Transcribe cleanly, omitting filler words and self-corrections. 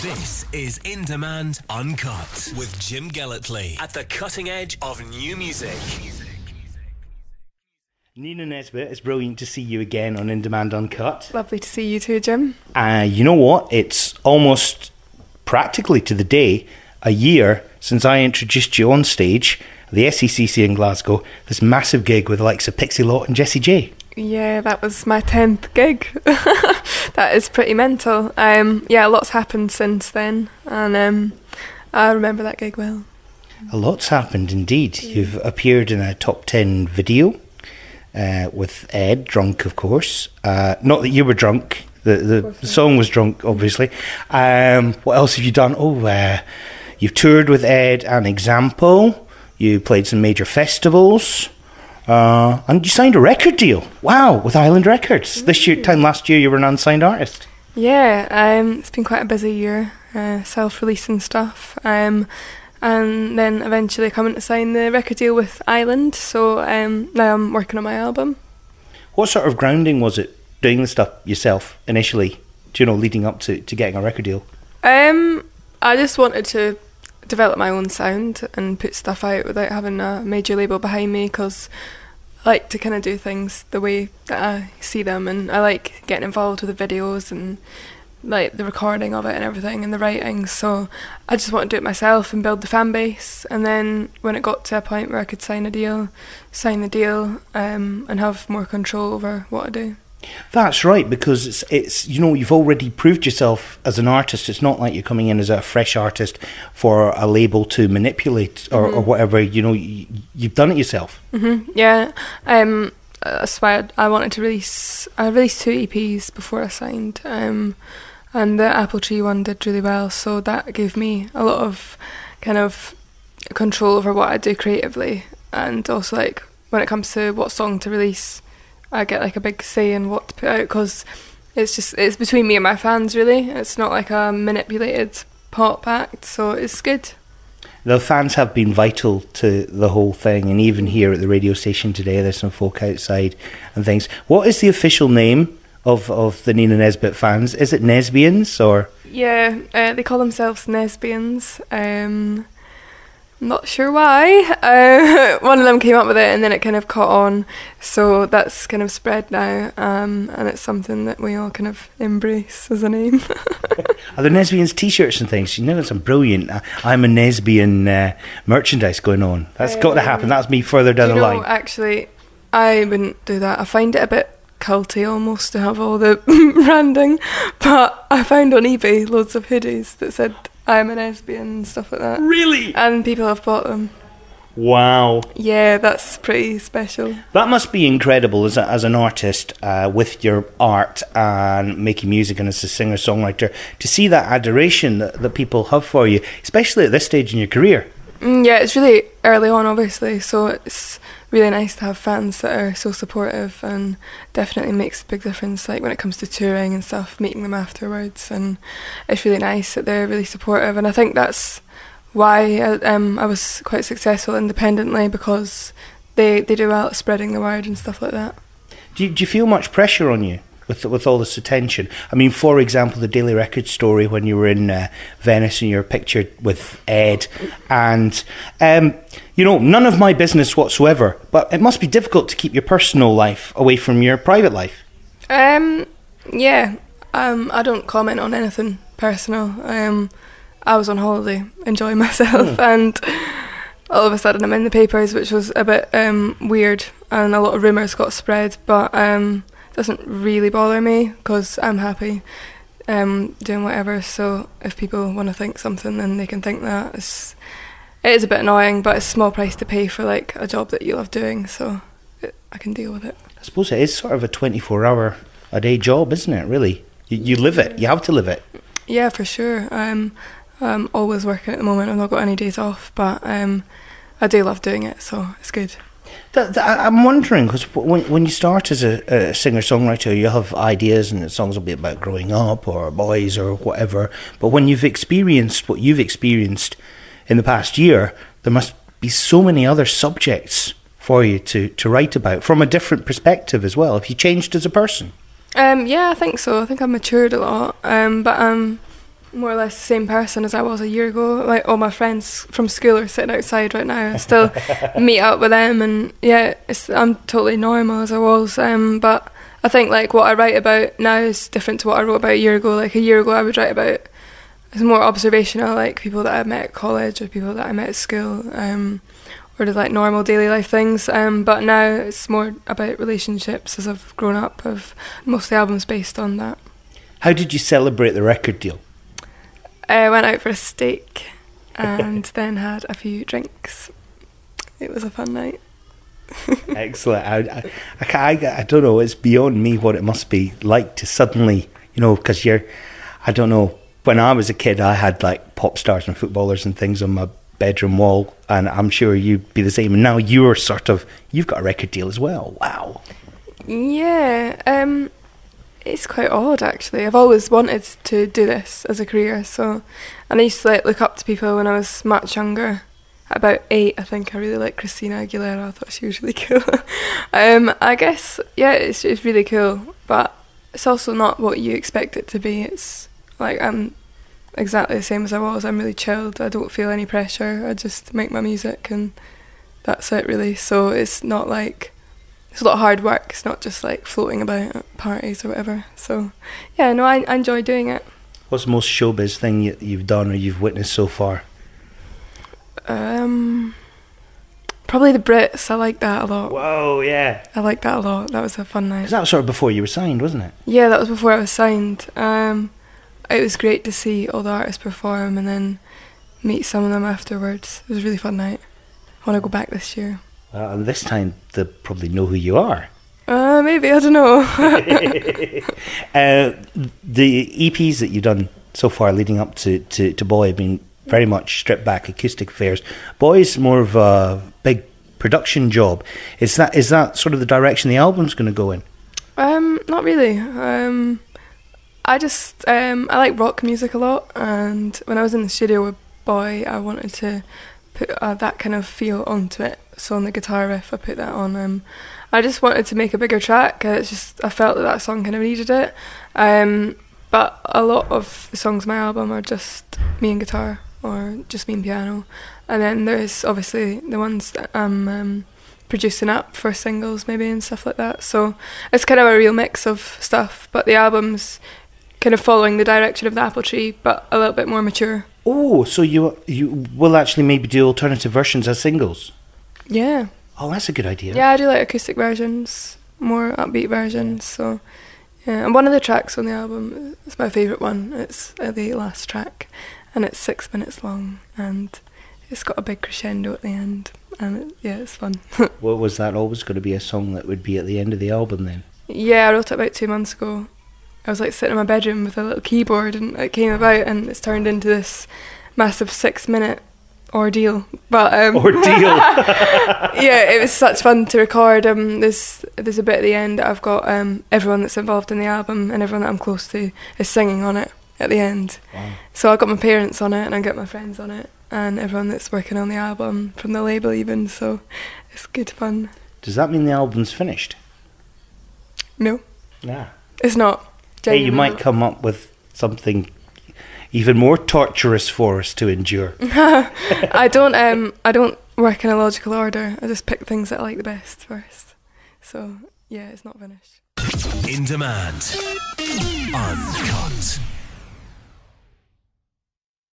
This is In Demand Uncut with Jim Gellertley at the cutting edge of new music. Nina Nesbitt, it's brilliant to see you again on In Demand Uncut. Lovely to see you too, Jim. You know what? It's almost practically to the day a year since I introduced you on stage at the SECC in Glasgow, this massive gig with the likes of Pixie Lott and Jessie J. Yeah, that was my 10th gig. That is pretty mental. Yeah, lots happened since then, and I remember that gig well. A lot's happened indeed. You've appeared in a top 10 video with Ed, drunk of course. Not that you were drunk, the song was drunk obviously. What else have you done? You've toured with Ed and Example. You played some major festivals. And you signed a record deal. Wow, with Island Records. Last year you were an unsigned artist. Yeah, it's been quite a busy year, self-releasing stuff. And then eventually coming to sign the record deal with Island. So now I'm working on my album. What sort of grounding was it doing the stuff yourself initially, leading up to getting a record deal? I just wanted to develop my own sound and put stuff out without having a major label behind me, because I like to kind of do things the way that I see them, and I like getting involved with the videos and like the recording of it and everything and the writing. So I just wanted to do it myself and build the fan base, and then when it got to a point where I could sign the deal and have more control over what I do. That's right, because it's you've already proved yourself as an artist. It's not like you're coming in as a fresh artist for a label to manipulate or whatever. You've done it yourself. Yeah, that's why I wanted to release. I released 2 EPs before I signed, and the Apple Tree one did really well. So that gave me a lot of kind of control over what I do creatively, and also like when it comes to what song to release, I get like a big say in what to put out, because it's between me and my fans really. It's not like a manipulated pop act, so it's good. The fans have been vital to the whole thing, and even here at the radio station today there's some folk outside and things. What is the official name of the Nina Nesbitt fans? Is it Nesbians or? Yeah, they call themselves Nesbians. I'm not sure why. One of them came up with it and then it kind of caught on, so that's kind of spread now, and it's something that we all kind of embrace as a name. Are there Nesbians t-shirts and things? There's some brilliant I'm a Nesbian branding going on. That's got to happen. That's me further down the line. Actually, I wouldn't do that. I find it a bit culty almost to have all the branding, but I found on eBay loads of hoodies that said I'm a Nesbitt and stuff like that. Really? And people have bought them. Wow. Yeah, that's pretty special. That must be incredible as an artist, with your art and making music and as a singer-songwriter, to see that adoration that people have for you, especially at this stage in your career. Yeah, it's really early on obviously, so it's really nice to have fans that are so supportive, and definitely makes a big difference like when it comes to touring and stuff, meeting them afterwards, and it's really nice that they're really supportive. And I think that's why I was quite successful independently, because they do well at spreading the word and stuff like that. Do you feel much pressure on you with all this attention? I mean, for example, the Daily Record story when you were in Venice and you were pictured with Ed, and none of my business whatsoever, but it must be difficult to keep your personal life away from your private life. Yeah, I don't comment on anything personal. I was on holiday enjoying myself, and all of a sudden I'm in the papers, which was a bit weird, and a lot of rumours got spread, but doesn't really bother me because I'm happy doing whatever. So if people want to think something, then they can think that. It is a bit annoying, but it's a small price to pay for like a job that you love doing, so I can deal with it. I suppose it is sort of a 24-hour a day job, isn't it, really? You live it, you have to live it. Yeah, for sure. I'm always working at the moment. I've not got any days off, but I do love doing it, so it's good. I'm wondering, because when you start as a singer-songwriter, you have ideas and the songs will be about growing up or boys or whatever, but when you've experienced what you've experienced in the past year, there must be so many other subjects for you to write about from a different perspective as well. Have you changed as a person? Yeah, I think so. I think I've matured a lot, but more or less the same person as I was a year ago. Like, all my friends from school are sitting outside right now. I still meet up with them, and yeah, I'm totally normal as I was. But I think like what I write about now is different to what I wrote about a year ago. Like a year ago, I would write about, it's more observational, like people that I met at college or people that I met at school, or the like normal daily life things. But now it's more about relationships as I've grown up. Most of the album's based on that. How did you celebrate the record deal? I went out for a steak and then had a few drinks. It was a fun night. Excellent. I don't know, it's beyond me what it must be like to suddenly, because I don't know, when I was a kid I had like pop stars and footballers and things on my bedroom wall, and I'm sure you'd be the same, and now you've got a record deal as well. Wow. Yeah, it's quite odd actually. I've always wanted to do this as a career, and I used to like look up to people when I was much younger. At about 8, I think I really liked Christina Aguilera. I thought she was really cool. I guess, yeah, it's really cool, but it's also not what you expect it to be. It's like I'm exactly the same as I was. I'm really chilled. I don't feel any pressure. I just make my music and that's it really. So it's not like, it's a lot of hard work. It's not just like floating about at parties or whatever. So yeah, no, I enjoy doing it. What's the most showbiz thing you've done or you've witnessed so far? Probably the Brits. I like that a lot. Whoa, yeah. I like that a lot. That was a fun night. 'Cause that was sort of before you were signed, wasn't it? Yeah, that was before I was signed. It was great to see all the artists perform and then meet some of them afterwards. It was a really fun night. I want to go back this year. And this time they probably know who you are. Maybe, I don't know. The EPs that you've done so far leading up to Boy have been very much stripped back acoustic affairs. Boy's more of a big production job. Is that sort of the direction the album's going to go in? Not really. I like rock music a lot, and when I was in the studio with Boy, I wanted to put that kind of feel onto it. So on the guitar riff, I put that on. I just wanted to make a bigger track. I felt that song kind of needed it. But a lot of the songs on my album are just me and guitar, or just me and piano. And then there's obviously the ones that I'm producing up for singles maybe and stuff like that. So it's kind of a real mix of stuff, but the album's kind of following the direction of the apple tree, but a little bit more mature. Oh, so you will actually maybe do alternative versions as singles? Yeah. Oh, that's a good idea. Yeah, I do like acoustic versions, more upbeat versions. So yeah, and one of the tracks on the album is my favourite one. It's the last track, and it's 6 minutes long, and it's got a big crescendo at the end, and it's fun. Well, was that always going to be a song that would be at the end of the album then? Yeah, I wrote it about 2 months ago. I was like sitting in my bedroom with a little keyboard, and it came about, and it's turned into this massive 6 minute ordeal. But ordeal. Yeah, it was such fun to record. There's a bit at the end that I've got everyone that's involved in the album and everyone that I'm close to is singing on it at the end. Wow. So I got my parents on it, and I got my friends on it, and everyone that's working on the album from the label even. So it's good fun. Does that mean the album's finished? No. Nah. It's not. Hey, you might come up with something even more torturous for us to endure. I don't work in a logical order. I just pick things that I like the best first. So yeah, it's not finished. In Demand. Uncut.